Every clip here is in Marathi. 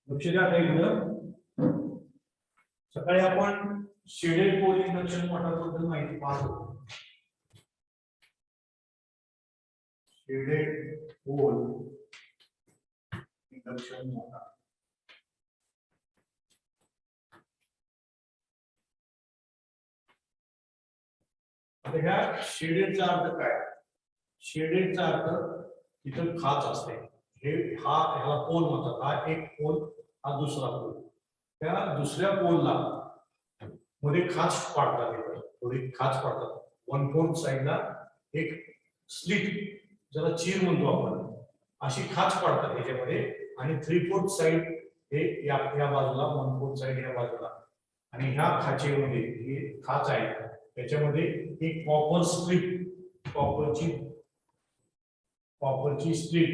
लक्ष द्या आता इकडं सकाळी आपण शेडेड पोल इंडक्शन मोटर बद्दल माहिती पाहतो. शेडेड पोल इंडक्शन मोटर आता ह्या शेडेडचा अर्थ काय? शेडेडचा अर्थ इथं खाच असते. हे ह्याला पोल म्हणतात. हा एक पोल, हा दुसरा पोल. त्या दुसऱ्या पोलला मध्ये खाच पाडतात. थोडी खाच पाडतात. 1/4 साइडला एक स्लिट, ज्याला चीर म्हणतो आपण, अशी खाच पाडतात ह्याच्यामध्ये. आणि 3/4 साइड हे या बाजूला, 1/4 साइड या बाजूला. आणि ह्या खाचेमध्ये ही खाच आहे, त्याच्यामध्ये एक कॉपर स्ट्रीप, कॉपरची स्ट्रीप,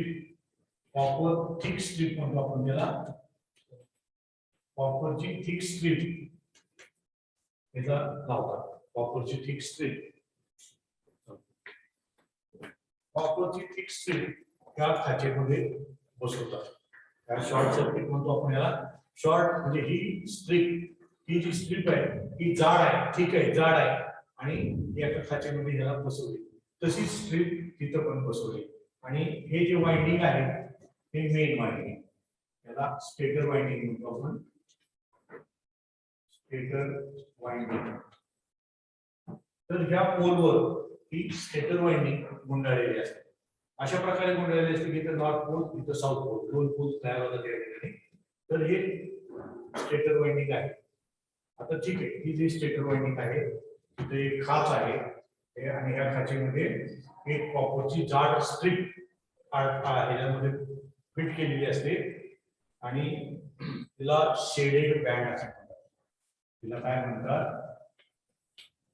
कॉपर थिक स्ट्रीप म्हणतो आपण त्याला. कॉपरची थिक स्ट्रीप याला लावतात. कॉपरची थिक स्ट्रीप, कॉपरची थिक स्ट्रीप त्या खाचेमध्ये बसवतात. त्या शॉर्ट सर्किट म्हणतो आपण याला. शॉर्ट म्हणजे ही स्ट्रीप, ही जी स्ट्रीप आहे ही जाड आहे, ठीक आहे, जाड आहे, आणि एका खाचेमध्ये ह्याला बसवली. तशी स्ट्रीप तिथं पण बसवली. आणि हे जे वाइंडिंग आहे हे मेन वाइंडिंग, याला स्टेटर वाइंडिंग म्हणतो आपण. Stator winding. तर ह्या पोलवर ही स्टेटर वाइंडिंग गुंडाळलेली असते. अशा प्रकारे गुंडाळलेली असते की इथं नॉर्थ पोल, इथं साऊथ पोल, दोन पोल तयार होतात या ठिकाणी. तर हे स्टेटर वाइंडिंग आहे. आता ठीक आहे, ही जी स्टेटर वाइंडिंग आहे तिथे एक खाच आहे, आणि ह्या खाचेमध्ये एक कॉपरची जाड स्ट्रीप ह्याच्यामध्ये फिट केलेली असते. आणि तिला शेडेड बँड असं म्हणतात. तिला काय म्हणतात?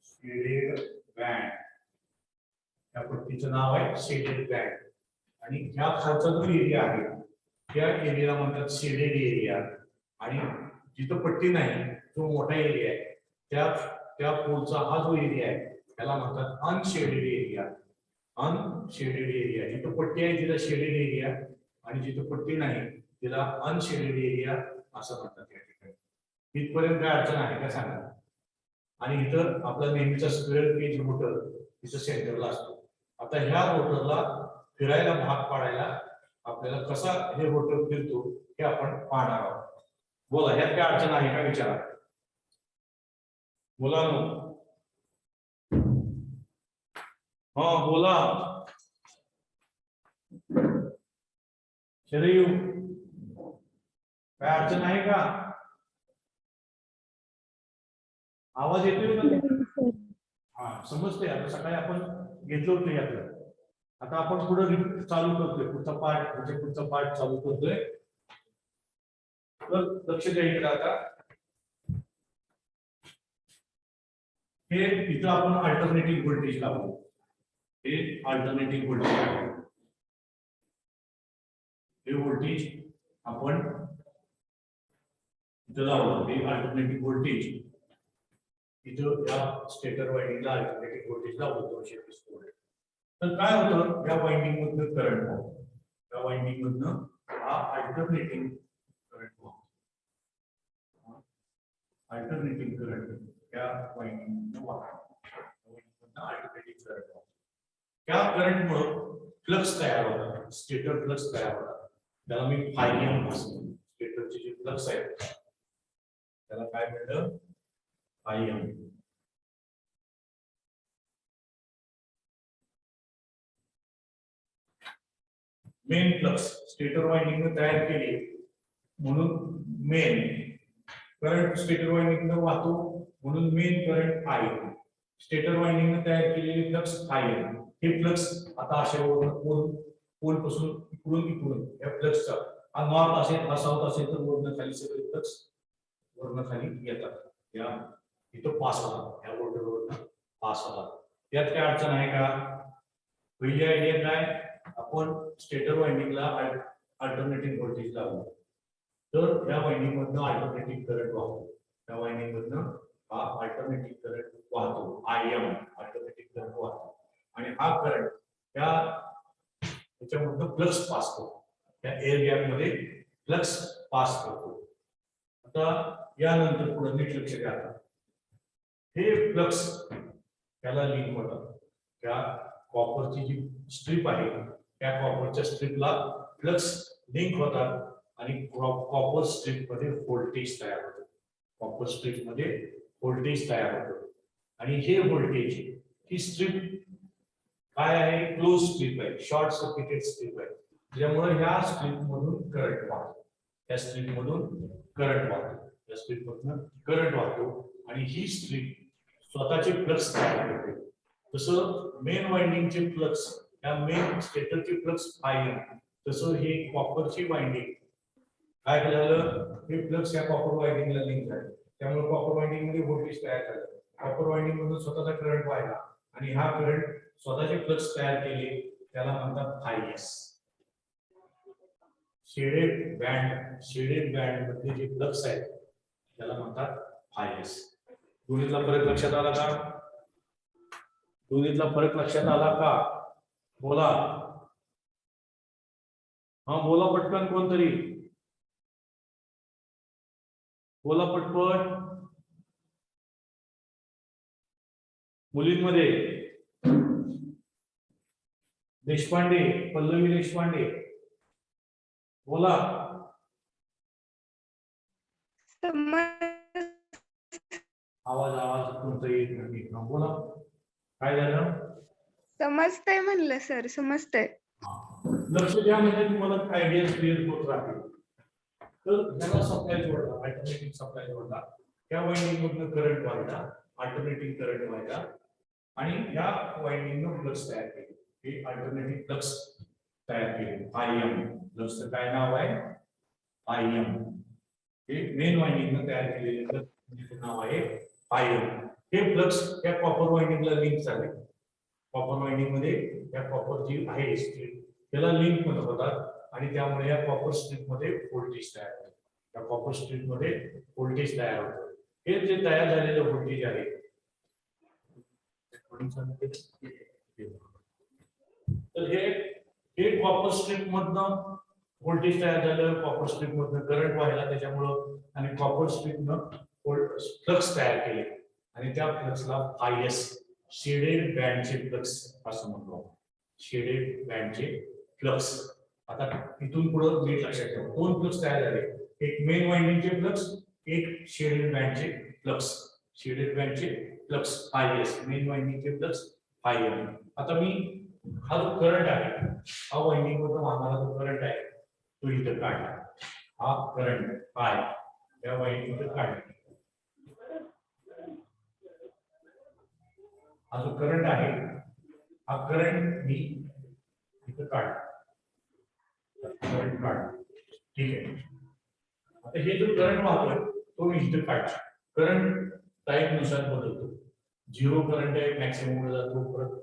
Shaded band. त्या पट्टीचं नाव आहे शेडेड बँड. आणि ह्या खालचा जो एरिया आहे त्या एरियाला म्हणतात शेडेड एरिया. आणि जिथं पट्टी नाही, जो मोठा एरिया आहे त्या पोलचा हा जो एरिया आहे त्याला म्हणतात अनशेडेड एरिया. Unshielded area. जिथं पट्टी आहे तिला शेडेड एरिया, आणि जिथं पट्टी नाही तिला अनशेडेड एरिया असं म्हणतात या ठिकाणी. इथपर्यंत काय अडचण आहे का सांगा? आणि इथं आपला नेहमीचा स्क्वेअर केज रोटर इथं सेंटरला असतो. आता ह्या रोटरला फिरायला भाग पाडायला आपल्याला कसा हे रोटर फिरतो हे आपण पाहणार आहोत. बोला, ह्यात काय अडचण आहे का विचारा. बोला ना. हा बोला. शरयू, काय अडचण आहे का? आवाज येतोय का? हा, समजते. आता सकाळी आपण घेतलं होतं यातलं. आता आपण पुढे चालू करतोय, पुढचा पार्ट म्हणजे पुढचा पार्ट चालू करतोय. तर लक्ष द्यायचं आता. हे इथं आपण अल्टरनेटिव्ह व्होल्टेज लावतो. हे अल्टरनेटिव्ह व्होल्टेज आहे. हे व्होल्टेज आपण इथं लावलं. हे अल्टरनेटिव्ह व्होल्टेज इथं या स्टेटर वाइंडिंगला अल्टरनेटिव्ह व्होल्टेज लावतो 220 व्होल्ट. तर काय होतं, या वाइंडिंग मधनं करंट वाहतो. या वाइंडिंग मधनं हा अल्टरनेटिव्ह करंट वाहतो. अल्टरनेटिव्ह करंट त्या वाइंडिंग मधनं वाहतो. अल्टरनेटिव्ह करंट वाहतो. त्या करंटमुळे फ्लक्स तयार होतात. स्टेटर फ्लक्स तयार होतात. त्याला मी फायएम असं, स्टेटरचे जे फ्लक्स आहेत त्याला काय म्हणलं? फायएम. मेन फ्लक्स स्टेटर वाइंडिंग तयार केली म्हणून मेन करंट स्टेटर वाइंडिंग वाहतो, म्हणून मेन करंट आहे. स्टेटर वाइंडिंग तयार केलेले फ्लक्स आहे. हे फ्लक्स आता अशा पोल पासून इकडून या फ्लक्सचा हा नॉर्थ असेल, हा साऊथ असेल तर वरनं खाली सगळे फ्लक्स वरनं खाली येतात. या इथं पास होतात, या रोटरवरनं पास होतात. त्यात काय अडचण आहे का? पहिली आयडिया काय, आपण स्टेटर वाइंडिंगला अल्टरनेटिव्ह व्होल्टेज लावतो. तर या वाइंडिंग मधनं अल्टरनेटिव्ह करंट वाहतो. त्या वाइंडिंग मधनं हा अल्टरनेटिव्ह करंट वाहतो. आयएम अल्टरनेटिव्ह करंट वाहतो. आणि हा करंट त्याच्यामधनं फ्लक्स पास करतो. त्या एअर गॅप मध्ये फ्लक्स पास करतो. आता यानंतर पुढे नीट लक्ष द्या. हे फ्लक्स त्याला लिंक होतात. त्या कॉपरची जी स्ट्रीप आहे त्या कॉपरच्या स्ट्रीपला फ्लक्स लिंक होतात आणि कॉपर स्ट्रीप मध्ये व्होल्टेज तयार होतं. कॉपर स्ट्रीप मध्ये व्होल्टेज तयार होतं आणि हे व्होल्टेज ही स्ट्रीप काय आहे, क्लोज स्ट्रीप आहे, शॉर्ट सर्किटेड स्ट्रीप आहे, त्यामुळे ह्या स्ट्रीप मधून करंट वाहतो. त्या स्ट्रीप मधून करंट वाहतो. त्या स्ट्रीप मधून करंट वाहतो आणि ही स्ट्रीप स्वतःचे फ्लक्स तयार करते. तसं मेन वाइंडिंगचे फ्लक्स, त्या मेन स्टेटरचे फ्लक्स फाय, तसं हे कॉपरची वाइंडिंग काय झालं, हे फ्लक्स या कॉपर वाइंडिंगला लिंक झाले, त्यामुळे कॉपर वाइंडिंग मध्ये व्होल्टेज तयार झालं. कॉपर वाइंडिंग मधून स्वतःचा करंट वाहिला आणि हा करंट स्वतःचे फ्लक्स तयार केले, त्याला म्हणतात फायएस. शेडेड बँड मध्ये जे फ्लक्स आहेत त्याला म्हणतात फायएस. दोन्हीतला फरक लक्षात आला का? दोन्हीतला फरक लक्षात आला का? बोला, हा बोला पटकन, कोणतरी बोला पटपट. मुलींमध्ये देशपांडे, पल्लवी देशपांडे, बोला. आवाज तुमचा येत नाही. बोला, काय झालं? समजतंय म्हणलं सर, समजतंय. लक्ष द्या म्हणजे तुम्हाला आयडिया क्लिअर होत राहतील. तर ज्याला सप्लाय जोडला, अल्टरनेटिव्ह सप्लाय जोडला, त्या वाइंडिंग मधून करंट व्हायला, अल्टरनेटिव्ह करंट व्हायला आणि या वाइंडिंगनं फ्लक्स तयार केले. हे अल्टरनेटिव्ह फ्लक्स तयार केले. आयएम फ्लक्सचं काय नाव आहे? आयएम. हे मेन वाइंडिंगनं तयार केलेले फ्लक्स नाव आहे आयएम. हे फ्लक्स त्या कॉपर वाइंडिंगला लिंक झाले. कॉपर वाइंडिंग मध्ये या कॉपर जी आहे स्ट्रीप त्याला लिंक म्हणत होतात आणि त्यामुळे या कॉपर स्ट्रीप मध्ये व्होल्टेज तयार होते. या कॉपर स्ट्रीप मध्ये व्होल्टेज तयार होतं. हे जे तयार झालेलं व्होल्टेज आहे तर हे कॉपर स्ट्रीप मधनं व्होल्टेज तयार झालं, कॉपर स्ट्रीप मधनं करंट व्हायला त्याच्यामुळं आणि कॉपर स्ट्रीपनं फ्लक्स तयार केले आणि त्या फ्लक्सला फायएस शेडेड बँडचे फ्लक्स असं म्हणतो. शेडेड बँडचे फ्लक्स. आता इथून पुढे नीट लक्षात ठेवा, दोन फ्लक्स तयार झाले, एक मेन वाइंडिंगचे फ्लक्स, एक शेडेड बँडचे फ्लक्स. शेडेड बँडचे फ्लक्स फायएस, मेन वाइंडिंगचे फ्लक्स फायएम. आता मी हा जो करंट आहे, हा वाइंडिंग मधून वाहणारा जो करंट आहे तो इथं काढला. हा करंट फाय या वाइंडिंग मध्ये काढला. हा जो करंट आहे, हा करंट मी इथं काढला. करंट काढला, ठीक आहे. आता हे जो करंट वाहतोय तो मी इथं काढला. करंट टाइम नुसार बदलतो. झिरो करंट आहे, मॅक्सिमम जातो, परत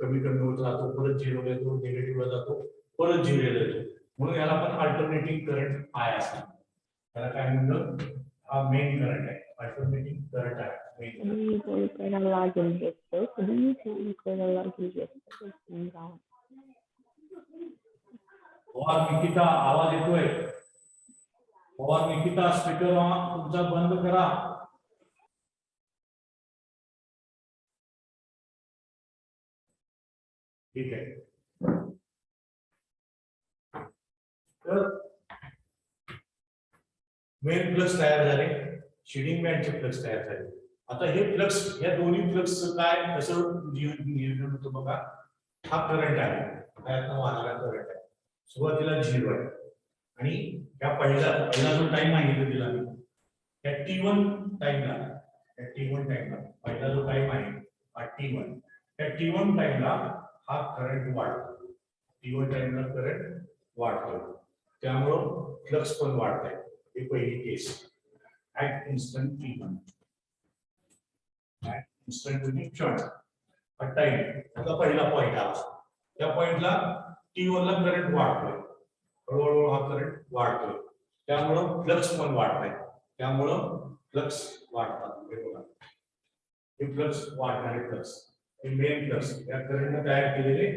कमी होत राहतो, परत झिरो येतो, निगेटिव्हला जातो, परत झिरो येतो. म्हणून याला आपण अल्टरनेटिंग करंट आय असतो. त्याला काय म्हणतो? हा मेन करंट आहे, अल्टरनेटिंग करंट आहे. निकिता आवाज येतोय? निकिता स्पीकर तुमचा बंद करा. ठीक आहे. तर मेन फ्लक्स तयार झाले, शेडिंग बँडचे फ्लक्स तयार झाले. आता हे फ्लक्स, या दोन्ही फ्लक्स काय कसं नियोजन होतं बघा. हा करंट आहे, त्यातनं वाहणारा करंट आहे. सुरुवातीला झिरो आहे आणि या पहिला जो टाइम आहे दिला मी त्या T1 टाइमला, पहिला जो टाइम आहे हा T1, त्या T1 टाइमला हा करंट वाढतो. T1 टाइमला करंट वाढतो, त्यामुळं फ्लक्स पण वाढत आहे. ही पहिली case. At instant T1, at instant म्हणजे क्षण, टाइम. आता पहिला पॉइंट आला, त्या पॉइंटला T1 ला करंट वाढतोय, हळूहळू हा करंट वाढतोय, त्यामुळं फ्लक्स पण वाढत आहे. त्यामुळं फ्लक्स वाढतात. हे बघा, हे फ्लक्स वाढणारे फ्लक्स, हे मेन फ्लक्स, या करंटने तयार केलेले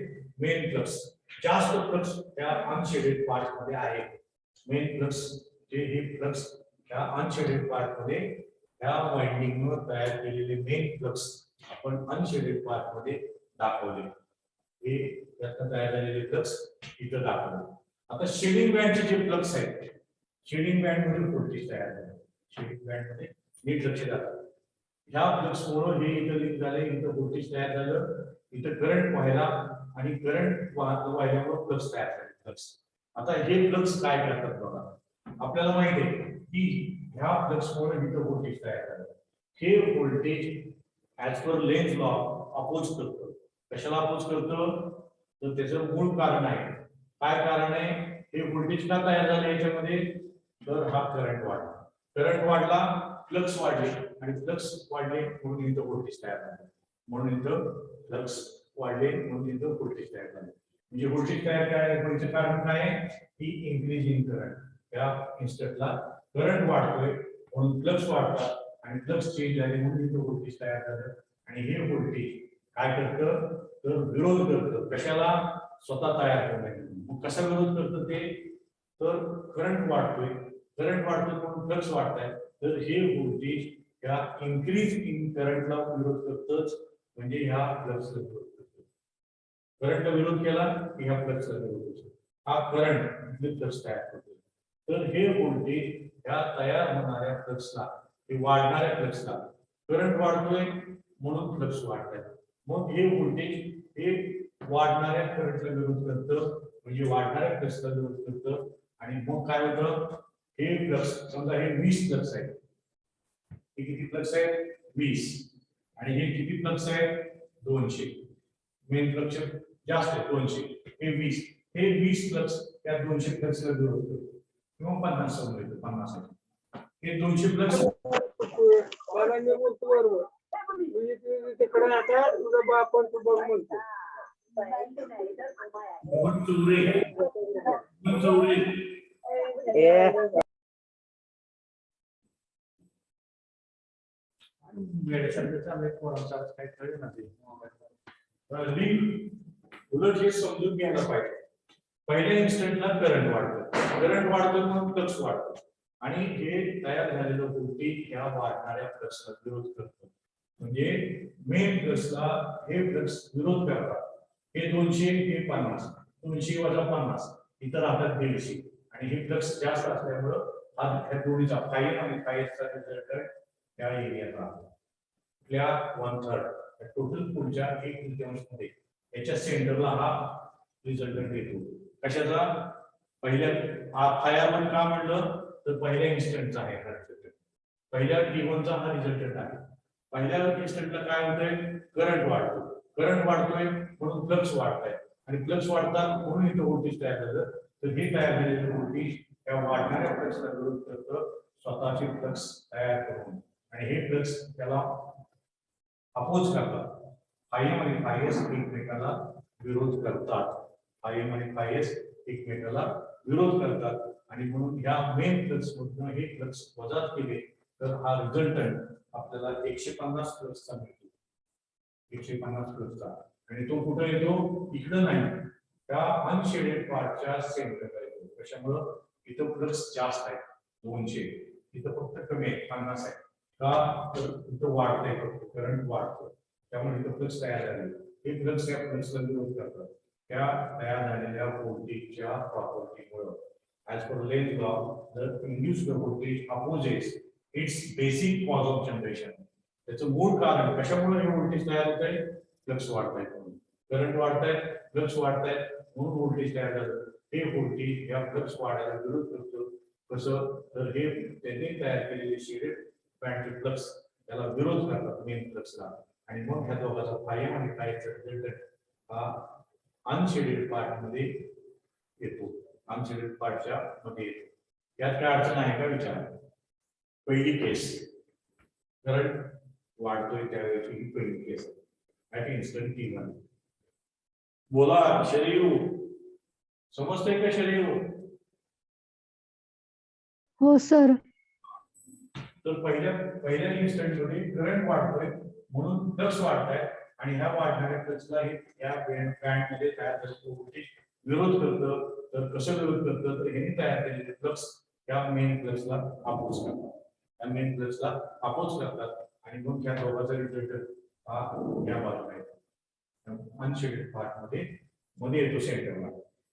मेन फ्लक्स. जास्त फ्लक्स त्या अनशेडेड पार्ट मध्ये आहे, मेन फ्लक्स जे हे फ्लक्स ह्या अनशेडेड पार्ट मध्ये ह्या वाइंडिंग वर तयार केलेले मेन फ्लक्स आपण अनशेडेड पार्ट मध्ये दाखवले. हे यातनं तयार झालेले फ्लक्स इथं दाखवले. आता शेडिंग बँडचे जे फ्लक्स आहेत, शेडिंग बँड मध्ये व्होल्टेज तयार झाले. शेडिंग बँड मध्ये नीट लक्ष द्या. ह्या फ्लक्स मुळे हे इथं लिंक झाले, इथं व्होल्टेज तयार झालं, इथं करंट व्हायला आणि करंट वाहिल्यामुळे फ्लक्स तयार झाले. फ्लक्स आता हे फ्लक्स काय करतात बघा. आपल्याला माहिती आहे की ह्या फ्लक्स मुळे इथं व्होल्टेज तयार झालं. हे voltage as per Lenz law oppose करतं. कशाला अपोज करतं? तर त्याचं मूळ कारण आहे. काय कारण आहे? हे व्होल्टेज का तयार झाले याच्यामध्ये? तर हा करंट वाढला. करंट वाढला, फ्लक्स वाढले आणि फ्लक्स वाढले म्हणून इथं व्होल्टेज तयार झाले. म्हणून इथं फ्लक्स वाढले म्हणून इथं व्होल्टेज तयार झाले. म्हणजे व्होल्टेज तयार करायचं कारण काय आहे? की इन्क्रीज इन करंट. या इन्स्टंटला करंट वाढतोय म्हणून फ्लक्स वाढतात आणि फ्लक्स चेंज झाले म्हणून इथं व्होल्टेज तयार झालं. आणि हे व्होल्टेज काय करतं? तर विरोध करतं. कशाला? स्वतः तयार करण्यासाठी. मग कसा विरोध करतं ते? तर करंट वाढतोय म्हणून फ्लक्स वाढताय. तर हे व्होल्टेज ह्या इन्क्रीज इन करंटला विरोध करतच, म्हणजे ह्या फ्लक्सला विरोध करतो. करंटला विरोध केला की ह्या फ्लक्सला विरोध होतो. हा करंट फ्लक्स तयार करतो. तर हे व्होल्टेज ह्या तयार होणाऱ्या फ्लक्सला, हे वाढणाऱ्या फ्लक्सला, करंट वाढतोय म्हणून फ्लक्स वाढताय. मग हे व्होल्टेज हे वाढणाऱ्या करंटला विरोध करतं, म्हणजे वाढणाऱ्या फ्लक्सला विरोध करतं. आणि मग काय होतं? हे फ्लक्स समजा हे 20 फ्लक्स आहे. हे किती फ्लक्स आहे? 20. आणि हे किती फ्लक्स आहे? 200. मेन फ्लक्स जास्त आहे 200. हे 20. हे 20 फ्लक्स त्या 200 फ्लक्सला विरोध करतो किंवा 50 समजतो 50 आहे. हे 200 फ्लक्स मला मी बोलतो बरोबर. तिकडे आता तुझा बाप तू बघ म्हणतो. उलट हे समजून घ्यायला पाहिजे. पहिल्या इन्स्टंटला करंट वाढतं म्हणून फ्लक्स वाढतं आणि हे तयार झालेलं व्होल्टेज ह्या वाढणाऱ्या फ्लक्सला विरोध करतं. म्हणजे मेन फ्लक्सला हे फ्लक्स विरोध करतात. हे 200, हे 50. 200 वजा 50 इतर राहतात 150. आणि हे फ्लक्स जास्त असल्यामुळं हा ह्या दोन्हीचा कायम आणि कायमचा रिझल्टंट या एरियात राहतो. आपल्या 1/3 टोटल पुढच्या 1/3 मध्ये याच्या सेंटरला हा रिझल्टंट येतो. कशाचा? पहिल्या आयामध्ये का म्हणलं? तर पहिल्या इन्स्टंटचा आहे हा रिझल्टंट. पहिल्या T1चा हा रिझल्टंट आहे. पहिल्या इन्स्टंटला काय होतंय? करंट वाढतोय म्हणून फ्लक्स वाढताय आणि फ्लक्स वाढतात म्हणून इथं व्होल्टेज तयार झालं. तर हे तयार झालेलं व्होल्टेज त्या वाढणाऱ्या फ्लक्सला विरोध करतं स्वतःचे फ्लक्स तयार करून. आणि हे फ्लक्स त्याला अपोज करतात. फायएम आणि फायएस एकमेकाला विरोध करतात. फायएम आणि फायएस एकमेकाला विरोध करतात आणि म्हणून ह्या मेन फ्लक्स मधून हे फ्लक्स वजा केले तर हा रिझल्टंट आपल्याला 150 फ्लक्सचा मिळतो. 150 फ्लक्सचा. आणि तो कुठे येतो? इकडं नाही, त्या अनशेडेड पार्टच्या सेंटरला येतो. कशामुळं? इथं फ्लक्स जास्त आहे 200, इथं फक्त कमी आहे 50 आहे. का? तर इथं वाढतंय, फक्त करंट वाढतं त्यामुळे इथं फ्लक्स तयार झाले. हे फ्लक्स या फ्लक्सला विरोध करतात. त्या तयार झालेल्या व्होल्टेजच्या प्रॉपर्टीमुळे ऍज पर लेन्झ लॉ जर induced voltage opposes it's basic cause of generation. त्याचं मूळ कारण कशामुळे हे व्होल्टेज तयार होत आहे? फ्लक्स वाढतायत म्हणून. करंट वाढतायत, फ्लक्स वाढतायत म्हणून व्होल्टेज तयार झालं. हे व्होल्टेज या फ्लक्स वाढायला विरोध करतो. कसं? तर हे त्यांनी तयार केलेले शेडेड बँडचे फ्लक्स त्याला विरोध करतात मेन फ्लक्सला. आणि मग ह्या दोघांचा फायएम आणि फायएचा रिझल्टंट हा अनशेडेड पार्ट मध्ये येतो. अनशेडेड पार्टच्या मध्ये येतो. यात काय अडचण आहे का? विचार. पहिली केस करंट वाढतोय त्यावेळेची ही पहिली केस ऍट इन्स्टंट T1. बोला शरीर समजतंय का? शरीर हो सर. तर पहिल्या इन्स्टंट मध्ये करंट वाढतोय म्हणून फ्लक्स वाढताय आणि ह्या वाढणाऱ्या फ्लक्सला या बँड मध्ये तयार झालेलं व्होल्टेज विरोध करतं. तर कसं विरोध करतं तर ह्यांनी तयार केलेले फ्लक्स या मेन फ्लक्सला अपोज करतात. या मेन फ्लक्सला अपोज करतात आणि मग त्या दोघांचा रिझल्ट हा या बाजूला येतो अनशेडेड पार्ट मध्ये येतो सेंटरला.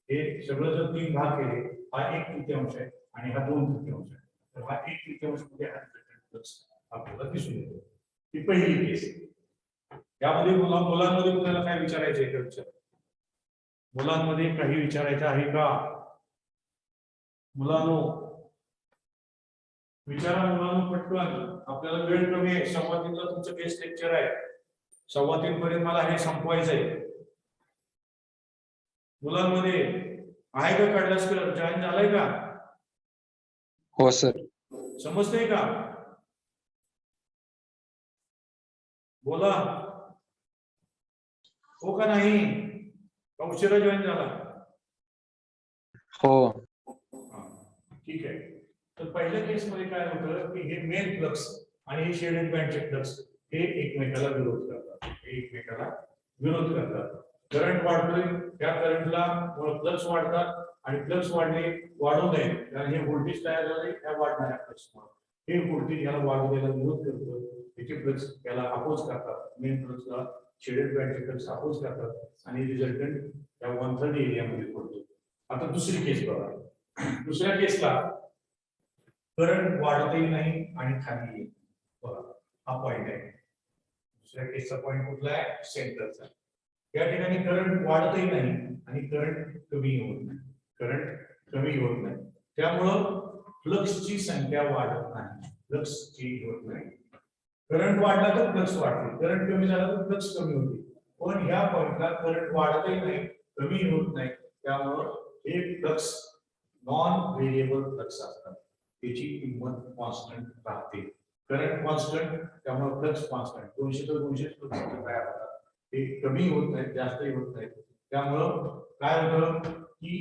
हे सगळं जर 3 भाग केले हा 1/3 आहे आणि हा 2/3 आहे. तर हा 1/3 मध्ये हा फ्लक्स आपल्याला दिसून येतो. ही पहिली केस. यामध्ये मुलांमध्ये कुणाला काय विचारायचं आहे का विचार? मुलांमध्ये काही विचारायचं आहे का? मुलांनो विचारा मुलांनो पटकन. आपल्याला वेळ कमी आहे. 3:15 तुमचं बेस्ट लेक्चर आहे. 3:15 पर्यंत मला हे संपवायचं आहे. मुलांमध्ये आहे का कडलासकर जॉईन झालाय का? हो सर. समजतंय का? बोला हो का नाही? का उशिरा जॉईन झाला? हो. ठीक आहे. तर पहिल्या केस मध्ये काय होतं की हे मेन फ्लक्स आणि हे शेडेड बँडचे फ्लक्स हे एकमेकाला विरोध करतात. करंट वाढतोय त्या करंटला फ्लक्स वाढतात आणि फ्लक्स वाढू नये कारण हे व्होल्टेज तयार झाले त्या वाढणाऱ्या फ्लक्समुळे हे व्होल्टेज याला वाढू द्यायला विरोध करतं. त्याचे फ्लक्स याला अपोज करतात. मेन फ्लक्सला शेडेड बँडचे फ्लक्स अपोज करतात आणि रिझल्टंट या 1/3 एरियामध्ये पडतो. आता दुसरी केस बघा. दुसऱ्या केसला करंट वाढतही नाही आणि खाली येत बघा हा पॉइंट आहे. दुसऱ्या केसचा पॉइंट कुठला आहे? सेंटरचा. या ठिकाणी करंट वाढतही नाही आणि करंट कमी होत नाही. त्यामुळं फ्लक्सची संख्या वाढत नाही. फ्लक्स चेंज होत नाही. करंट वाढला तर फ्लक्स वाढते. करंट कमी झाला तर फ्लक्स कमी होते. पण ह्या पॉइंटला करंट वाढतही नाही कमी होत नाही. त्यामुळं हे फ्लक्स नॉन व्हेरिएबल फ्लक्स असतात. त्याची किंमत कॉन्स्टंट राहते. करंट कॉन्स्टंट त्यामुळे फ्लक्स कॉन्स्टंट 200 तर 200 फ्लक्स तयार होतात. ते कमी होत नाहीत जास्तही होत नाहीत. त्यामुळं काय होतं की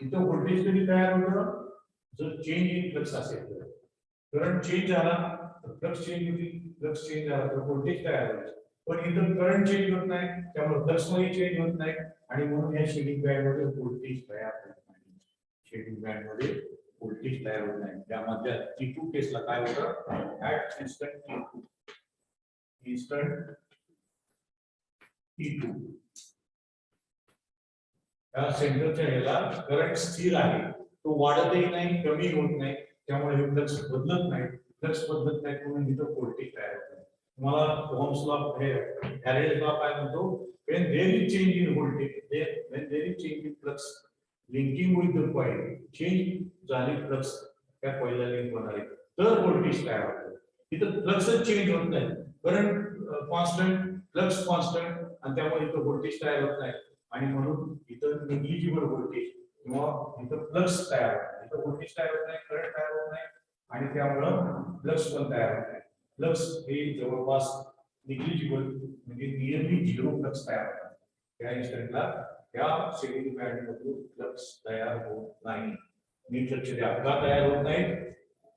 इथं व्होल्टेज कधी तयार होतं जर चेंज इन फ्लक्स असेल तर. करंट चेंज झाला तर फ्लक्स चेंज होती. फ्लक्स चेंज झाला तर व्होल्टेज तयार होईल. पण इथं करंट चेंज होत नाही त्यामुळे फ्लक्स मध्ये चेंज होत नाही आणि म्हणून या शेडिंग बँड मध्ये व्होल्टेज तयार होत नाही. शेडिंग बँड मध्ये व्होल्टेज तयार होत नाही. त्यामध्ये T2 केसला काय होतं ऍट इन्स्टंट T2 या सेंटरच्या ह्याला करंट स्थिर आहे. तो वाढतही नाही कमी होत नाही. त्यामुळे हे फ्लक्स बदलत नाही. फ्लक्स बदलत नाही म्हणून इथं व्होल्टेज तयार होत नाही. तुम्हाला ओहम्स लॉ फॅरेडेज लॉ काय म्हणतो? when there is change in voltage when there is change in flux linking with the coil change झाली फ्लक्स त्या कॉइलला लिंक होणार आहे तर व्होल्टेज तयार होतो. इथं फ्लक्सच चेंज होत नाही. करंट कॉन्स्टंट फ्लक्स कॉन्स्टंट आणि त्यामुळे इथं व्होल्टेज तयार होत नाही आणि म्हणून इथं निग्लिजिबल व्होल्टेज किंवा इथं फ्लक्स तयार होत नाही. इथं व्होल्टेज तयार होत नाही करंट तयार होत नाही आणि त्यामुळं फ्लक्स पण तयार होत नाही. फ्लक्स हे जवळपास निग्लिजिबल म्हणजे नियरली 0 फ्लक्स तयार होतात. त्या इन्स्टंटला त्या शेडिंग बँड मधून फ्लक्स तयार होत नाही. नीट लक्ष द्या. का तयार होत नाही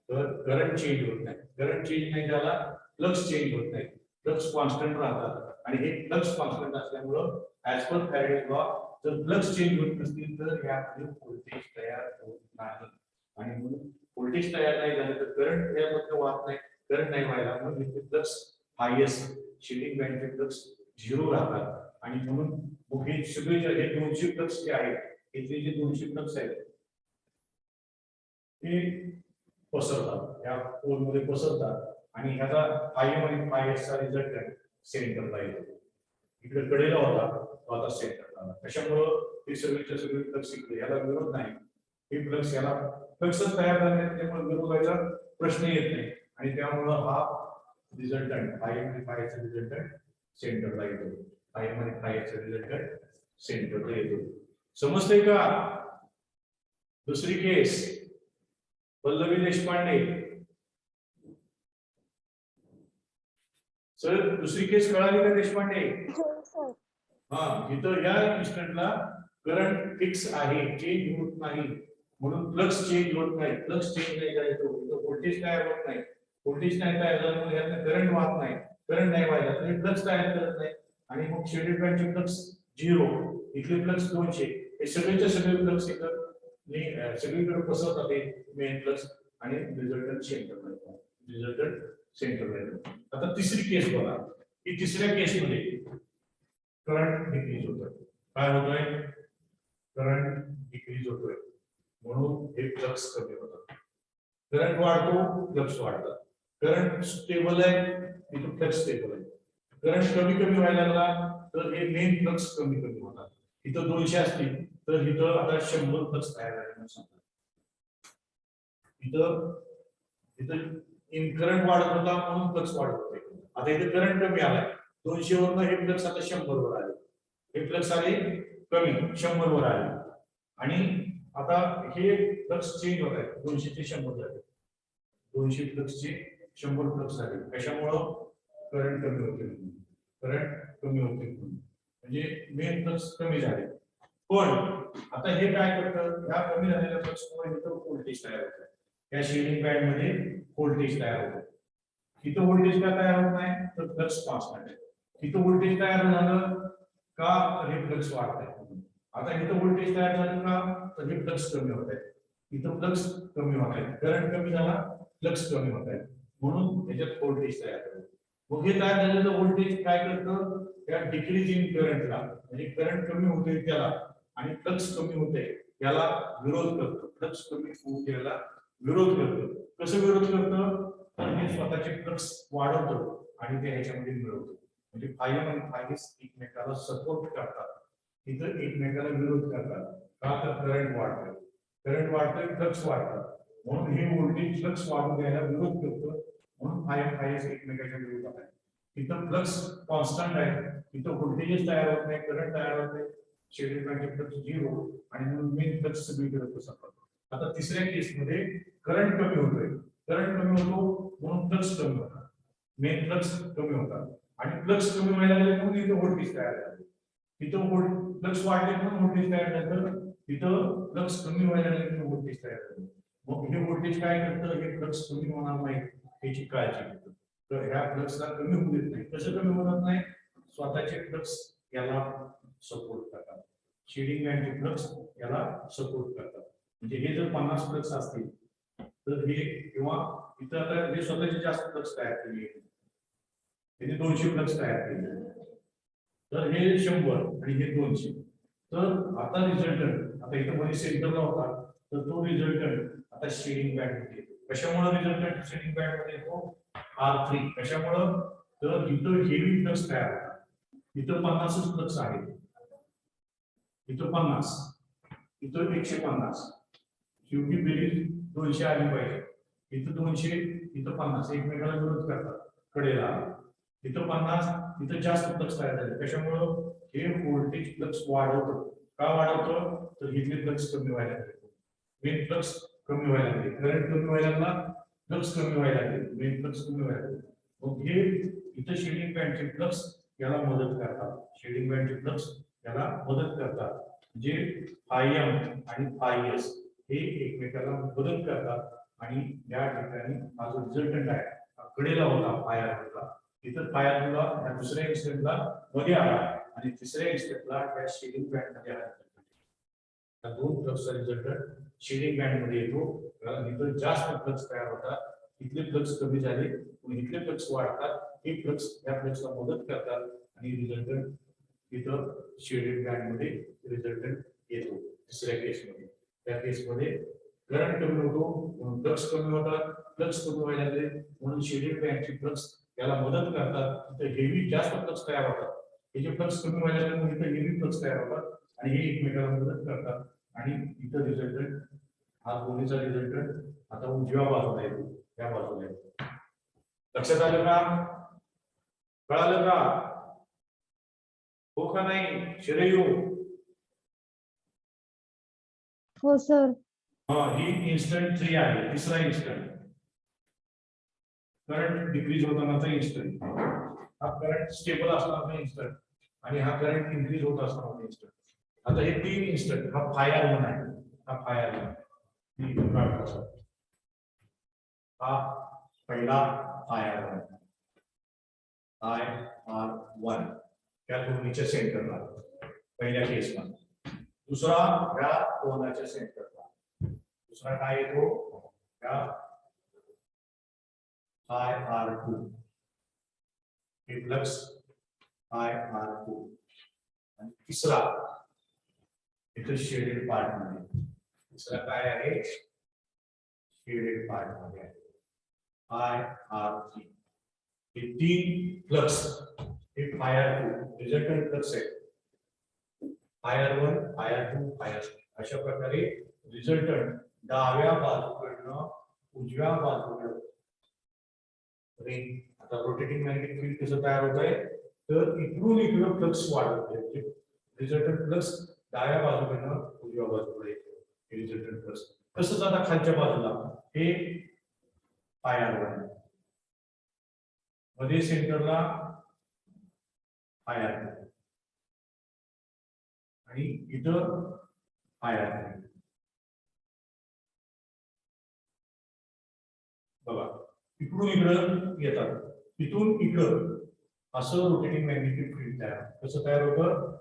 तर करंट चेंज होत नाही. करंट चेंज नाही झाला फ्लक्स चेंज होत नाही. फ्लक्स कॉन्स्टंट राहतात आणि हे फ्लक्स कॉन्स्टंट असल्यामुळं ऍज पर फॅरेडेज लॉ जर फ्लक्स चेंज होत नसतील तर यामध्ये व्होल्टेज तयार होत नाही आणि म्हणून व्होल्टेज तयार नाही झालं तर करंट यामध्ये वाहत नाही. करंट नाही व्हायला म्हणून इथे फ्लक्स हायेस्ट शेडिंग बँडचे फ्लक्स 0 राहतात आणि म्हणून हे सगळे जे 200 फ्लक्स जे आहेत इथले जे 200 फ्लक्स आहेत ते पसरतात या पोलमध्ये पसरतात आणि ह्याचा फायएम आणि फायएसचा रिझल्ट सेंटरला येतो. इकडे कडेला होता तो आता सेंटरला. त्याच्यामुळं ते सगळेच्या सगळे फ्लक्स इकडे याला विरोध नाही. हे फ्लक्स याला फ्लक्सच तयार झाले त्यामुळे विरोधाचा प्रश्न येत नाही आणि त्यामुळं हा रिझल्टंट फायएम आणि फायएसचा रिझल्टंट सेंटरला येतो. फायएम आणि फायएसचा रिझल्टंट सेंटरला येतो. समजतंय का? दुसरी केस पल्लवी देशपांडे सर दुसरी केस कळाली का देशपांडे? हा इथं या इन्स्टंटला करंट फिक्स आहे चेंज होत नाही म्हणून फ्लक्स चेंज होत नाही. फ्लक्स चेंज नाही झाले तो व्होल्टेज तयार होत नाही. व्होल्टेज नाही तयार झाल्यामुळे यातनं करंट वाहत नाही. करंट नाही व्हायला तरी फ्लक्स तयार करत नाही आणि मग शेडेड बँडचे फ्लक्स 0 इथले फ्लक्स 200 हे सगळेचे सगळे फ्लक्स इथं आणि सगळीकडे पसरतात ते मेन प्लस आणि रिझल्टंट सेंटर. आता तिसरी केस बघा, की तिसऱ्या केसमध्ये करंट डिक्रीज होतोय. काय होतोय? करंट डिक्रीज होतोय, म्हणून हे फ्लक्स कमी होतात. करंट वाढतो, फ्लक्स वाढतात. करंट स्टेबल आहे, इथं फ्लक्स स्टेबल आहे. करंट कमी कमी व्हायला लागला तर हे मेन फ्लक्स कमी कमी होतात. इथं 200 असतील तर इथं आता 100 फ्लक्स तयार झाले म्हणून समजा. इथं इन करंट वाढत होता म्हणून फ्लक्स वाढत होते. आता इथे करंट कमी आलाय, 200 वरनं हे फ्लक्स आता 100 वर आले. हे फ्लक्स आले कमी 100 वर आले आणि आता हे फ्लक्स चेंज होत आहे. 200 ते 100 झाले. 200 फ्लक्सचे 100 फ्लक्स झाले. कशामुळं? करंट कमी होते. करंट कमी होते म्हणजे मेन फ्लक्स कमी झाले. पण आता हे काय करतं? ह्या कमी झालेल्या फ्लक्समुळे इथं व्होल्टेज तयार होतं. या शेडिंग बँड मध्ये व्होल्टेज तयार होतं. इथं व्होल्टेज का तयार होत नाही? तर फ्लक्स कॉन्स्टंट आहे. इथं व्होल्टेज तयार झालं का? तर हे फ्लक्स वाढत आहे. आता इथं व्होल्टेज तयार झालं का? तर हे फ्लक्स कमी होत आहे. इथं फ्लक्स कमी होत आहे. करंट कमी झाला, फ्लक्स कमी होत आहे, म्हणून याच्यात व्होल्टेज तयार होतं. मग हे तयार झालेलं व्होल्टेज काय करतं? त्या डिक्रीजिंग करंटला, म्हणजे करंट कमी होते त्याला आणि फ्लक्स कमी होते याला विरोध करतं. फ्लक्स कमी होते याला विरोध करतं. कसं विरोध करतं? तर हे स्वतःचे फ्लक्स वाढवतं आणि ते ह्याच्यामध्ये मिळवतं. म्हणजे फायम आणि फायस एकमेकाला सपोर्ट करतात, इथं एकमेकाला विरोध करतात. का? तर करंट वाढतोय, करंट वाढतोय, फ्लक्स वाढतात, म्हणून हे व्होल्टेज फ्लक्स वाढून द्यायला विरोध करतं, म्हणून फायम फायस एकमेकाच्या विरोधात आहे. इथं फ्लक्स कॉन्स्टंट आहे, इथं व्होल्टेजेस तयार होत नाही, करंट तयार होत नाही, शेडिंग बँडचे फ्लक्स 0 आणि म्हणून मेन फ्लक्स सगळीकडे पसरतात. आता तिसऱ्या केसमध्ये करंट कमी होतोय, करंट कमी होतो म्हणून फ्लक्स कमी होतात, मेन फ्लक्स कमी होतात आणि फ्लक्स कमी व्हायला लागले म्हणून इथं व्होल्टेज तयार झाले. इथं फ्लक्स वाढले म्हणून व्होल्टेज तयार झालं, इथं फ्लक्स कमी व्हायला लागले म्हणून व्होल्टेज तयार झालं. मग हे व्होल्टेज काय करतं? हे फ्लक्स कमी होणार नाही याची काळजी घेतं. तर ह्या फ्लक्सला कमी होऊ देत नाही. कसं कमी होणार नाही? स्वतःचे फ्लक्स याला सपोर्ट करतात, शेडिंग बँडचे फ्लक्स याला सपोर्ट करतात. म्हणजे हे जर 50 फ्लक्स असतील तर हे किंवा इथं आता हे स्वतःचे जास्त फ्लक्स तयार केले, त्यांनी 200 फ्लक्स तयार केले, तर हे 100 आणि हे 200. तर आता रिझल्टंट आता इथं मध्ये सेंटरला होता, तर तो रिझल्टंट आता शेडिंग बँड मध्ये येतो. कशामुळे रिझल्टंट शेडिंग बँड मध्ये येतो? R3. कशामुळं? तर इथं हेवी फ्लक्स तयार होतात, इथं 50 फ्लक्स आहेत, इथं 50, इथं 150, शेवटी बेरीज 200 आली पाहिजे. इथं 200, इथं 50, एकमेकाला विरोध करतात कडेला. इथं 50, इथं जास्त फ्लक्स तयार झाले. कशामुळं? हे व्होल्टेज फ्लक्स वाढवतं. का वाढवतं? तर इथले फ्लक्स कमी व्हायला लागले, मेन फ्लक्स कमी व्हायला लागले, करंट कमी व्हायला लागला, फ्लक्स कमी व्हायला लागले, मेन फ्लक्स कमी व्हायला लागले. मग हे इथं शेडिंग बँडचे फ्लक्स याला मदत करतात, शेडिंग बँडचे फ्लक्स याला मदत करतात. जे फायम आणि फायस हे एकमेकाला मदत करतात आणि या ठिकाणी हा जो रिझल्टंट आहे हा कडेला होता, फायर होता, इथं फायर तुला या दुसऱ्या इन्स्टंटला मध्ये आला आणि तिसऱ्या इन्स्टंटला त्या शेडिंग बँड मध्ये आला. या दोन फ्लक्सचा रिझल्टंट शेडिंग बँड मध्ये येतो, कारण इथं जास्त फ्लक्स तयार होतात, इथले फ्लक्स कमी झाले आणि इथले फ्लक्स वाढतात, हे फ्लक्स या फ्लक्सला मदत करतात आणि रिझल्टंट इथं शेडेड बँड मध्ये रिझल्टंट येतो. तिसऱ्या केसमध्ये, त्या केसमध्ये करंट कमी होतो म्हणून फ्लक्स कमी होतात, फ्लक्स कमी व्हायला लागले म्हणून शेडेड बँडचे फ्लक्स याला मदत करतात. इथं हेवी जास्त फ्लक्स तयार होतात, हे जे फ्लक्स कमी व्हायला लागले म्हणून इथं हेवी फ्लक्स तयार होतात आणि हे एकमेकाला मदत करतात आणि इथं रिझल्टंट हा दोन्हीचा रिझल्टंट आता उजव्या बाजूला येतो, त्या बाजूला येतो. लक्षात आलं का? कळालं का? हो का नाही? शरयू? हो सर. ही इन्स्टंट 3 आहे, तिसरा इन्स्टंट करंट डिक्रीज होतानाचा इन्स्टंट. हा करंट स्टेबल असताना इन्स्टंट आणि हा करंट इन्क्रीज होत असताना इन्स्टंट. आता हे 3 इन्स्टंट, हा फायर 1 आहे, हा फायर 1, हा पहिला फायर 1, IR1 त्या दोन्हीच्या सेंटरला पहिल्या केसमध्ये, दुसरा ह्या कोणाच्या सेंटरला दुसरा काय येतो त्या IR2 हे फ्लक्स IR2 आणि तिसरा इथं शेडेड पार्ट मध्ये तिसरा काय आहे शेडेड पार्ट मध्ये IR3 हे तीन फ्लक्स हे IR2 रिझल्टंट फ्लक्स आहे IR1 IR2 IR3 अशा प्रकारे रिझल्टंट डाव्या बाजूकडनं उजव्या बाजूकडे आता रोटेटिंग मॅग्नेटिक फील्ड कसं तयार होत आहे तर इकडून इकडं फ्लक्स वाढत आहे रिझल्टंट फ्लक्स डाव्या बाजूकडनं उजव्या बाजूकडे येतो रिझल्टंट फ्लक्स तसंच आता खालच्या बाजूला हे IR1 मध्ये सेंटरला IR2 आणि इथं IR3 बघा इकडून इकडं येतात तिथून इकडं असं रोटेटिंग मॅग्नेटिक फील्ड तयार कसं तयार होतं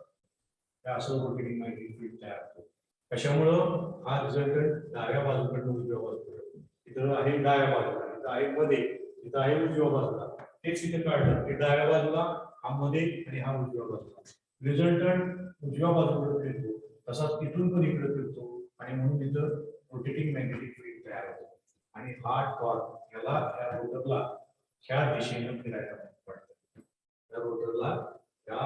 असं रोटेटिंग मॅग्नेटिक फील्ड तयार होतं कशामुळं हा रिझल्टंट डाव्या बाजूकडून उजव्या बाजूकडे इथं आहे डाव्या बाजूला इथं आहे मध्ये इथं आहे उजव्या बाजूला तेच इथे काढलं की डाव्या बाजूला हा मध्ये आणि हा उजव्या बाजूला रिझल्टंट उजव्या बाजूकडे फिरतो तसाच इथून पण इकडे फिरतो आणि म्हणून इथं रोटेटिंग मॅग्नेटिक फील्ड तयार होतो आणि हा टॉर्क याला या रोटरला ह्या दिशेने फिरायला पडतं त्या रोटरला त्या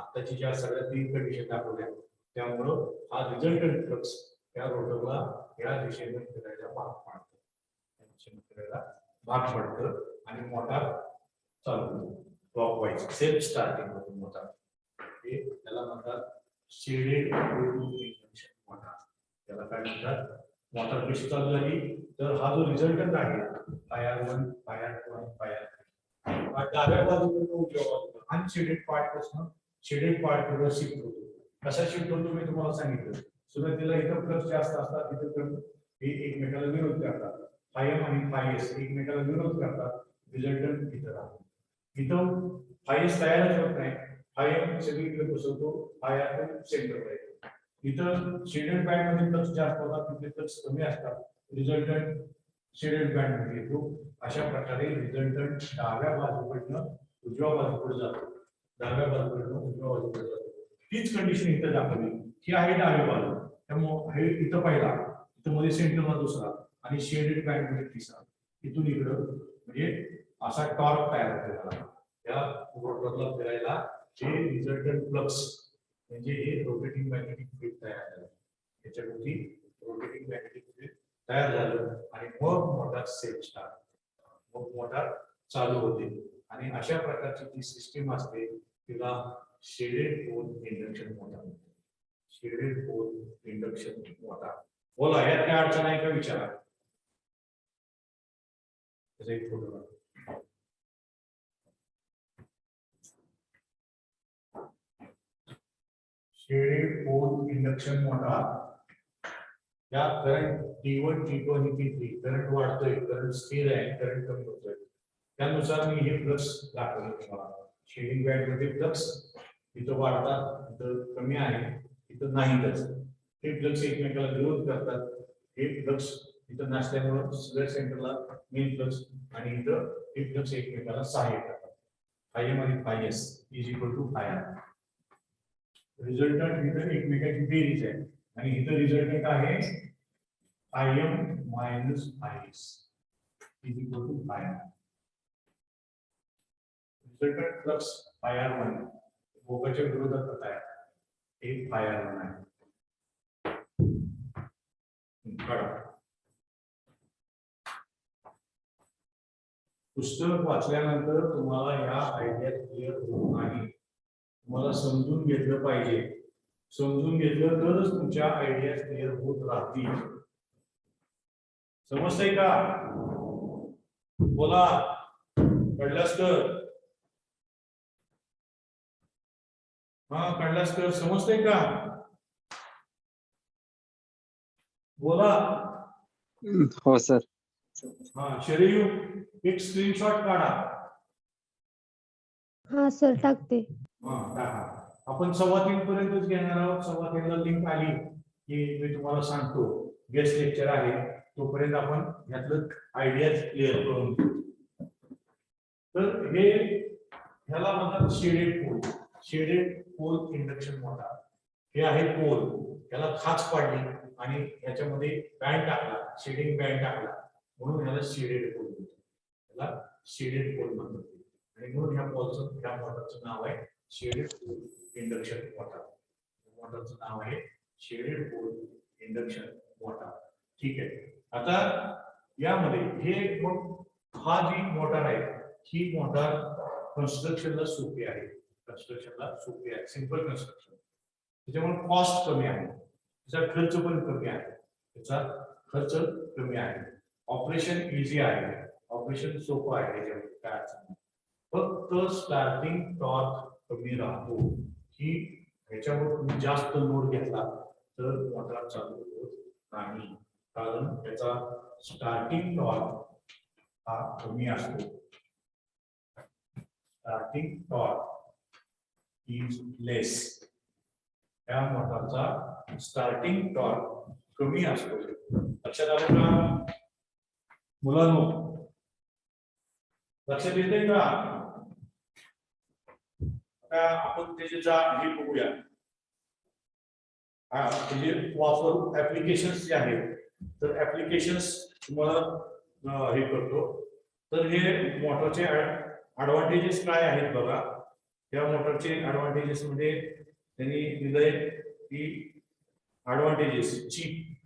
आताची ज्या सगळ्या तीन कंडिशन दाखवल्या त्यामुळं हा रिझल्टंट फ्लक्स त्या रोटरला या दिशेने फिरायला भाग पाडतं त्या दिशेने फिरायला भाग पडतं आणि मोटार चालू होतो क्लॉकवाईज सेल्फ स्टार्टिंग होतो मोटार हे त्याला म्हणतात शेडेड इंडक्शन मोटार त्याला काय म्हणतात मोटार कशी चालू झाली तर हा जो रिझल्टंट आहे IR1 IR2 IR3 हा डाव्या बाजूकडून उजव्या बाजूला अनशेडेड पार्ट पासून शेडेड पार्ट कडे शिफ्ट होतो कसा शिफ्ट होतो मी तुम्हाला सांगितलं सुरुवातीला इथं फ्लक्स जास्त असतात तिथं हे एकमेकाला विरोध करतात फायएम आणि फायएस एकमेकाला विरोध करतात रिझल्टंट इथं राहतो इथं फायएस तयारच होत नाही फायएम सगळीकडे बसवतो IR2 सेंटरला येतो इथं शेडेड बँड मध्ये फ्लक्स जास्त होतात तिथे फ्लक्स कमी असतात रिझल्टंट शेडेड बँड मध्ये येतो अशा प्रकारे रिझल्टंट डाव्या बाजूकडनं उजव्या बाजूकडे जातो डाव्या बाजूकडनं उजव्या बाजूकडे जातो तीच कंडिशन इथं दाखवली ही आहे डावी बाजू त्यामुळे हे इथं पहिला इथं मध्ये सेंटरला दुसरा आणि शेडेड बँड मध्ये तिसरा इथून इकडं म्हणजे असा टॉर्क तयार होतो त्या रोटरला फिरायला हे रिझल्टंट फ्लक्स म्हणजे हे रोटेटिंग मॅग्नेटिक फील्ड तयार झालं त्याच्यावरती रोटेटिंग मॅग्नेटिक फील्ड तयार झालं आणि मग मोटार सेल्फ स्टार्ट मग मोटार चालू होते आणि अशा प्रकारची जी सिस्टीम असते तिला shaded pole induction motor shaded pole induction motor बोला यात काय अडचण आहे का विचारा त्याचा एक photo shaded pole induction motor या करंट T1 T2 आणि T3 करंट वाढतोय करंट स्थिर आहे करंट कमी होतोय त्यानुसार मी हे फ्लक्स दाखवले तुम्हाला शेडिंग बँड मध्ये फ्लक्स इथं वाढतात इथं कमी आहे इथं नाहीतच हे फ्लक्स एकमेकाला विरोध करतात हे फ्लक्स इथं नसल्यामुळे सगळ्या सेंटरला मेन फ्लक्स आणि इथं हे फ्लक्स एकमेकाला सहाय्य करतात फायएम आणि फायएस इज इक्वल टू फायआर रिझल्टंट इथं एकमेकाची बेरीज आहे आणि इथं रिझल्टंट आहे IM minus IS is equal to IR. Resultant flux IR1 दोघांच्या विरोधात होत आहे एक IR1 आहे पुस्तक वाचल्यानंतर तुम्हाला या आयडिया क्लिअर होत नाही तुम्हाला समजून घेतलं पाहिजे समजून घेतलं तरच तुमच्या आयडिया क्लिअर होत राहतील समजतंय का बोला कळलंस तर हा कळलंस तर समजतंय का बोला हो सर हा शरीर एक स्क्रीनशॉट काढा हा सर टाकते हा टाका आपण 3:15 पर्यंतच घेणार आहोत 3:15 लिंक आली की मी तुम्हाला सांगतो गेस्ट लेक्चर आहे तोपर्यंत आपण यातलं आयडियाज क्लिअर करून घेऊ. तर ह्याला म्हणतात शेडेड पोल इंडक्शन मोटर. हे आहे पोल, त्याला खाच पाडली आणि ह्याच्यामध्ये बँड टाकला, शेडिंग बँड टाकला म्हणून ह्याला शेडेड पोल म्हणतात. ह्याला शेडेड पोल म्हणतात आणि म्हणून ह्या मोटरचं नाव आहे शेडेड पोल इंडक्शन मोटर. मोटरचं नाव आहे शेडेड पोल इंडक्शन मोटर. ठीक आहे. आता यामध्ये हे मग हा जी मोटर आहे ही मोटर कन्स्ट्रक्शनला सोपी आहे. Simple construction. त्याच्यामुळे कॉस्ट कमी आहे, त्याचा खर्च पण कमी आहे, ऑपरेशन इझी आहे, ऑपरेशन सोपं आहे. त्याच्यामध्ये काय अडचण नाही. फक्त स्टार्टिंग टॉर्क कमी राहतो की ह्याच्यावर तुम्ही जास्त लोड घेतला तर मोटर चालू होत नाही, कारण त्याचा स्टार्टिंग टॉर्क हा कमी असतो. स्टार्टिंग टॉर्क इज लेस. या मोटरचा स्टार्टिंग टॉर्क कमी असतो. लक्षात आलं का मुलांनो? लक्षात येते का? आता आपण त्याचे हे बघूया. म्हणजे वापर ऍप्लिकेशन्स जे आहेत तर ऍप्लिकेशन्स तुम्हाला हे करतो. तर हे मोटरचे ऍडव्हान्टेजेस काय आहेत बघा. या मोटरचे ऍडव्हान्टेजेस मध्ये त्यांनी दिलंय की ऍडव्हान्टेजेस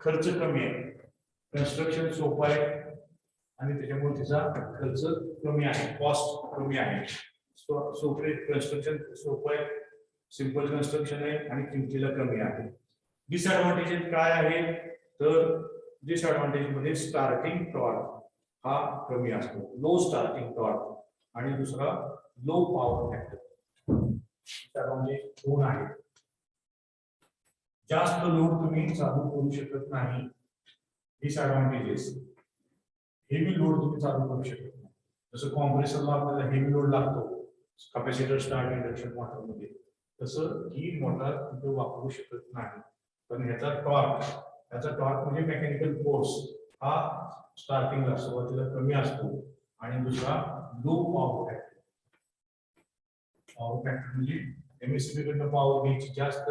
खर्च कमी आहे, कन्स्ट्रक्शन सोपं आहे आणि त्याच्यामुळे त्याचा खर्च कमी आहे, कॉस्ट कमी आहे. सोपे कन्स्ट्रक्शन सोपं आहे, सिंपल कन्स्ट्रक्शन आहे आणि किमतीला कमी आहे. डिसएडव्हान्टेजेस काय आहे तर डिसएडव्हान्टेज मध्ये स्टार्टिंग टॉर्क हा कमी असतो, लो स्टार्टिंग टॉर्क, आणि दुसरा लो पॉवर फॅक्टर. त्यामध्ये दोन आहेत. जास्त लोड तुम्ही चालू करू शकत नाही. डिसएडव्हान्टेजेस हेवी लोड तुम्ही चालू करू शकत नाही. जसं कॉम्प्रेसरला आपल्याला हेवी लोड लागतो कॅपॅसिटर स्टार्ट इंडक्शन मोटर मध्ये, तसं ही मोटर तुम्ही वापरू शकत नाही. पण ह्याचा टॉर्क म्हणजे मेकॅनिकल फोर्स हा स्टार्टिंगला सुरुवातीला कमी असतो आणि दुसरा low power factor. Power factor म्हणजे एमएससीबी कडनं पॉवर घ्यायची जास्त,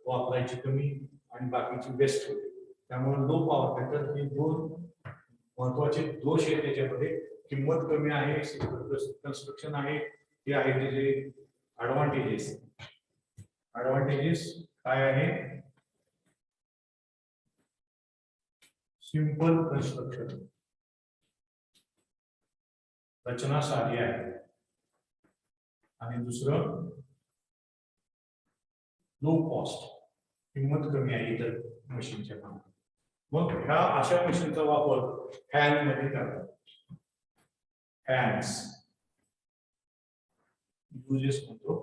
वापरायची कमी आणि बाकीची वेस्ट होते. त्यामुळे लो पॉवर फॅक्टर हे दोन महत्वाचे दोष आहेत त्याच्यामध्ये. किंमत कमी आहे, कन्स्ट्रक्शन आहे, हे आहे त्याचे ऍडव्हान्टेजेस. काय आहे? सिंपल कन्स्ट्रक्शन, रचना साधी आहे, आणि दुसरं लो कॉस्ट, किंमत कमी आहे इतर मशीनच्या मागे. मग ह्या अशा मशीनचा वापर फॅन मध्ये करतात. फॅन्स युजेस म्हणतो.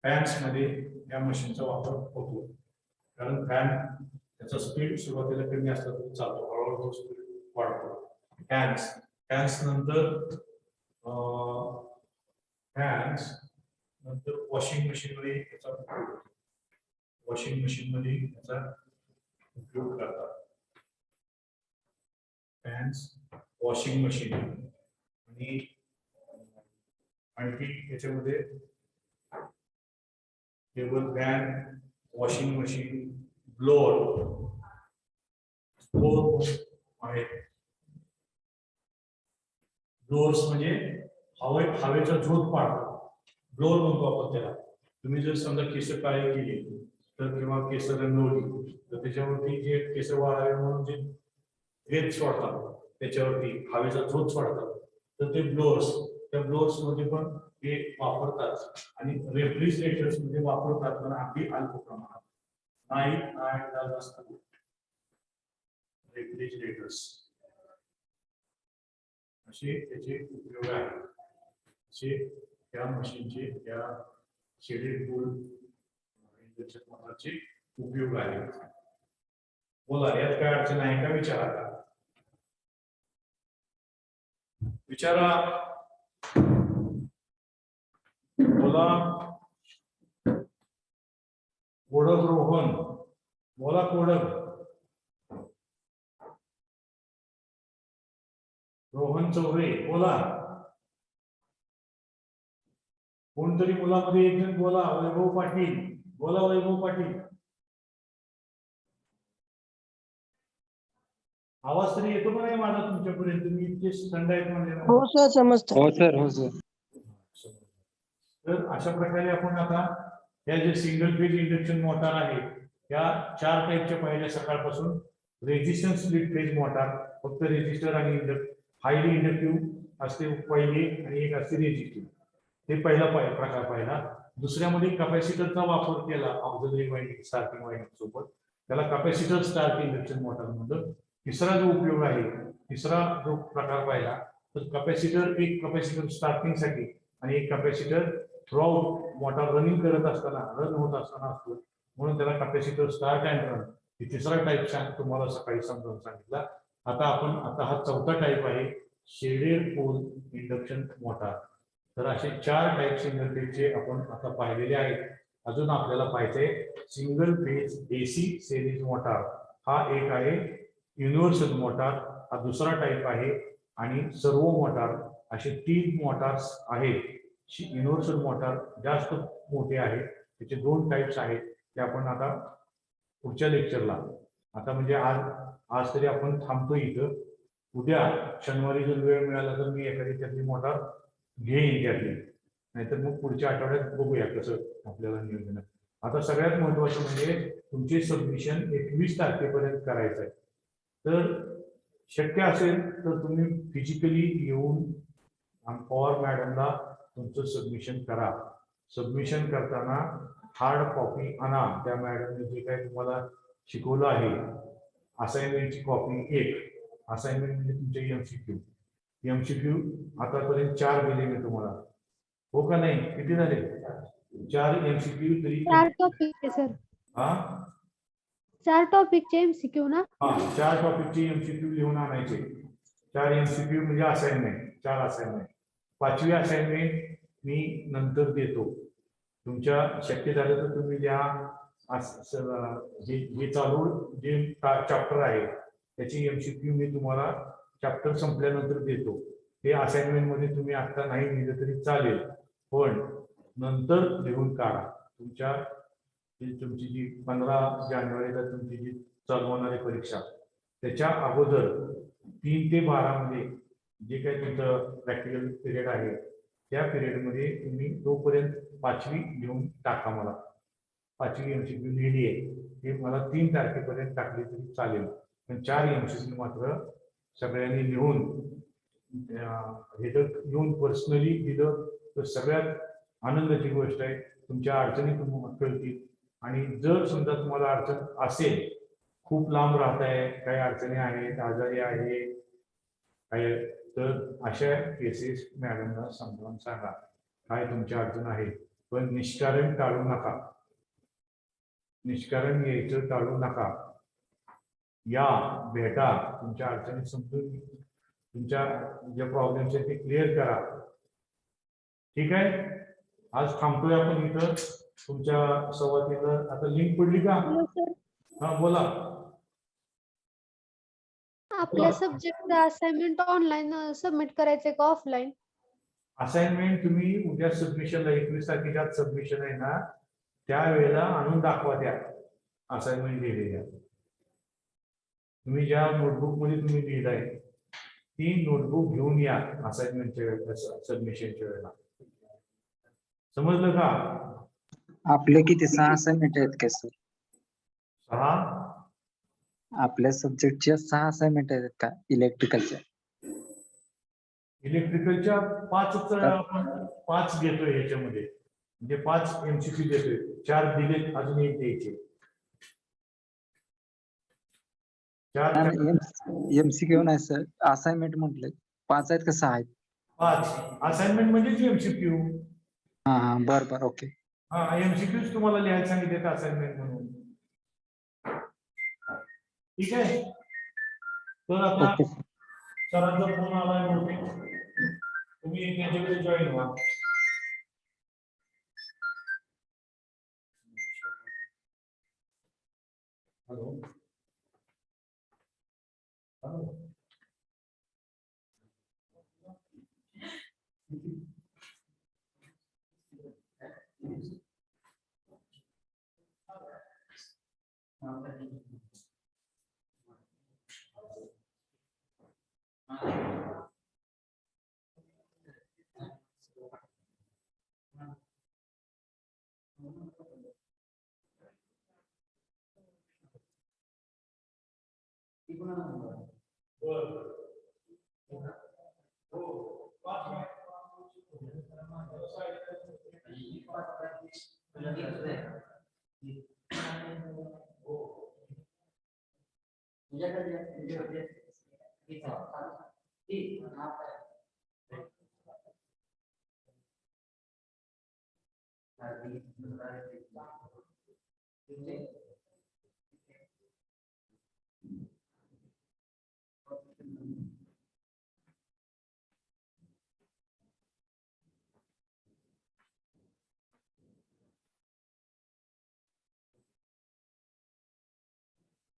फॅन्स मध्ये या मशीनचा वापर होतो, कारण फॅन त्याचा स्पीड सुरुवातीला कमी असला तरी चालतो, हळूहळू स्पीड वाढतो. फॅन्स नंतर वॉशिंग मशीन मध्ये याचा उपयोग होतो. वॉशिंग मशीन मध्ये याचा उपयोग करतात. फॅन्स, वॉशिंग मशीन आणि आणखी याच्यामध्ये table fan, washing machine, blower आहेत. ब्लोअर्स म्हणजे हवेचा झोत पाडतो, ब्लोअर म्हणतो आपण त्याला. तुम्ही जर समजा केस काळे केली तर किंवा केस रंगवली तर त्याच्यावरती जे केस वाढावे म्हणून जे रेत सोडतात त्याच्यावरती हवेचा झोत सोडतात, तर ते ब्लोअर्स, त्या ब्लोअर्स मध्ये पण ते वापरतात. आणि रेफ्रिजरेटर्स मध्ये वापरतात, पण अगदी अल्प प्रमाणात, नाही असतात रेफ्रिजरेटर्स. असे त्याचे उपयोग आहेत. असे त्या मशीनचे, त्या शेडेड पोल इंडक्शन मोटरचे उपयोग आहेत. बोला, यात काय अडचण आहे का? विचारा. बोला. कोडक रोहन, बोला कोडक. रोहन चौरे बोला. कोणतरी मुलामध्ये एक जण बोला. वैभव पाटील बोला. वैभव पाटील आवाज तरी येतो का नाही माझा तुमच्यापर्यंत? तुम्ही इतके थंड आहेत म्हणजे. हो सर समजतं. हो सर, हो सर. तर अशा प्रकारे आपण आता या जे सिंगल फेज इंडक्शन मोटार आहे या 4 टाईपच्या पहिल्या सकाळपासून रेजिस्टन्स स्प्लिट फेज मोटार फक्त रेजिस्टर आणि हायली इंडक्टिव्ह असते पहिली आणि एक असते रेजिस्टिव्ह. ते पहिला प्रकार पाहिला. दुसऱ्यामध्ये कॅपॅसिटरचा वापर केला ऑक्झिलरी वाइंडिंग स्टार्टिंग वाइंडिंग सोबत, त्याला कॅपॅसिटर स्टार्ट इंडक्शन मोटार म्हणतात. तिसरा जो उपयोग आहे, तिसरा जो प्रकार पाहिला तर कॅपॅसिटर स्टार्टिंग साठी आणि एक कॅपॅसिटर थ्रूआउट मोटार रनिंग करत असताना रन होत असताना असतो, म्हणून त्याला कॅपॅसिटर स्टार्ट अँड रन ही तिसरा टाईप तुम्हाला सकाळी समजावून सांगितला. आता हा चौथा टाईप आहे शेडेड पोल इंडक्शन मोटार. तर असे 4 टाईप सिंगल फेजचे आपण आता पाहिलेले आहेत. अजून आपल्याला पाहिजे single phase AC series motor. हा एक आहे युनिव्हर्सल मोटार, हा दुसरा टाईप आहे. आणि सर्वो मोटार असे 3 मोटार्स आहेत. युनिव्हर्सल मोटार जास्त मोठे आहे, त्याचे 2 टाईप्स आहेत. ते आपण आता पुढच्या लेक्चरला आता म्हणजे आज तरी आपण थांबतो इथं. उद्या शनिवारी जर वेळ मिळाला तर मी एखादी त्यातली मोटार घेईन त्यातली, नाहीतर मग पुढच्या आठवड्यात बघूया कसं आपल्याला नियोजन आहे. आता सगळ्यात महत्वाचं म्हणजे तुमचे सबमिशन 21 तारखेपर्यंत करायचं आहे. तर शक्य असेल तर तुम्ही फिजिकली येऊन पवार मॅडमला तुमचं सबमिशन करा. सबमिशन करताना हार्ड कॉपी आणा. त्या मॅडमने जे काही तुम्हाला शिकवलं आहे असाइनमेंटची कॉपी एक. असाइनमेंट म्हणजे तुमचे एमसीक्यू आतापर्यंत 4 दिले मी तुम्हाला, हो का नाही? किती झाले? 4 एमसीक्यू तरी 4 टॉपिक सर. हा 4 टॉपिकचे एमसीक्यू ना? हा 4 टॉपिकचे एमसीक्यू लिहून आणायचे. 4 एमसीक्यू म्हणजे असाइनमेंट, 4 असाइनमेंट. 5वी असाइनमेंट मी नंतर देतो. तुमच्या शक्य झालं तर तुम्ही जे चालू जे चॅप्टर आहे त्याची एमसीक्यू मी तुम्हाला चॅप्टर संपल्यानंतर देतो. ते असाइनमेंट मध्ये तुम्ही आता नाही लिहिलं तरी चालेल, पण नंतर लिहून काढा. तुमची जी 15 जानेवारीला तुमची जी चालू होणारी परीक्षा त्याच्या अगोदर 3 ते 12 मध्ये जे काही तुमचं प्रॅक्टिकल पिरियड आहे त्या पिरियडमध्ये तुम्ही तोपर्यंत 5वी लिहून टाका. मला 5वी एमसीक्यू लिहिली आहे ते मला 3 तारखेपर्यंत टाकली तरी चालेल, पण 4 एमसीक्यू मात्र सगळ्यांनी लिहून हे जर लिहून पर्सनली दिलं तर सगळ्यात आनंदाची गोष्ट आहे. तुमच्या अडचणी तुम्हाला कळतील. आणि जर समजा तुम्हाला अडचण असेल, खूप लांब राहत आहे, काही अडचणी आहेत, आजारी आहे काय, तर अशा केसेस मॅडमला समजावून सांगा काय तुमची अडचण आहे. पण निष्कारण टाळू नका. निष्कारण यायचं टाळू नका. या भेटा, तुमच्या अडचणी समजून तुमच्या ज्या प्रॉब्लेम्स आहेत ते क्लिअर करा. ठीक आहे, आज थांबतोय आपण इथं. तुमच्या 3:15 आता लिंक पडली का? हा बोला. आपल्या सब्जेक्टचा असाइनमेंट ऑनलाईन सबमिट करायचंय का ऑफलाईन? असाइनमेंट तुम्ही उद्या सबमिशनला 21 तारखेच्या सबमिशन आहे ना त्यावेळेला आणून दाखवा. त्या असाइनमेंट लिहिलेल्या तुम्ही ज्या नोटबुक मध्ये तुम्ही लिहिलाय ती नोटबुक घेऊन या असाइनमेंटच्या वेळेला, सबमिशनच्या वेळेला. समजलं का? आपले किती 6 असाइनमेंट आहेत का सर? 6 आपल्या सब्जेक्टच्या 6 असाइनमेंट आहेत का इलेक्ट्रिकलच्या? इलेक्ट्रिकलच्या 5च आपण 5 घेतोय ह्याच्यामध्ये, म्हणजे 5 एमसीक्यू देतोय. 4 दिले, अजून एक द्यायचे. 4 एमसीक्यू नाही सर, असाइनमेंट म्हटलं 5 आहेत का 6 आहेत? 5 असाइनमेंट म्हणजे एमसीक्यू. हा हा, बरं बरं, ओके. हा एमसीक्यूच तुम्हाला लिहायला सांगितले असाइनमेंट म्हणून. ठीक आहे, तर आता ओके सरांचा फोन आलाय बहुतेक, तुम्ही त्याच्याकडे जॉईन व्हा. हॅलो हॅलो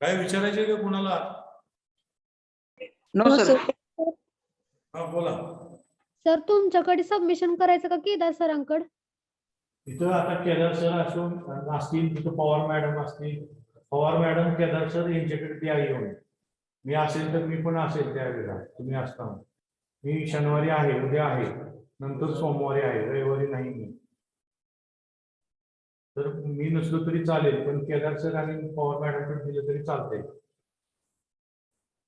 काय विचारायचे का कुणाला? No sir. हा बोला. सर तुमच्याकडे सबमिशन करायचं का केदार सरांकडे? इथं आता केदार सर असून असतील, तिथं पवार मॅडम असतील. पवार मॅडम केदार सर यांच्याकडे द्या येऊन. मी असेल तर मी पण असेल त्यावेळेला, तुम्ही असताना. मी शनिवारी आहे, उद्या आहे, नंतर सोमवारी आहे, रविवारी नाही मी. तर मी नसलो तरी चालेल, पण केदार सर आणि पवार मॅडमकडे दिलं तरी चालतंय.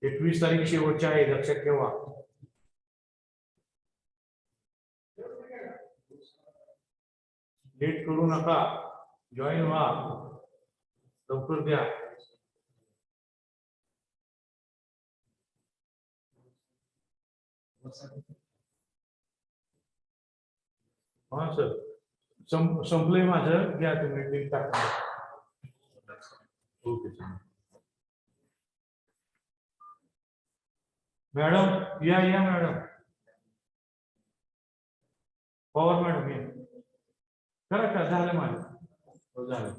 21 तारीख शेवटची आहे, लक्षात ठेवा. लेट करू नका, जॉईन व्हा, लवकर द्या. हा सर, संपलंय माझं, घ्या तुम्ही लिंक टाका. Okay sir. मॅडम या मॅडम. पवार मॅडम या. करा का झालं माझं? झालं.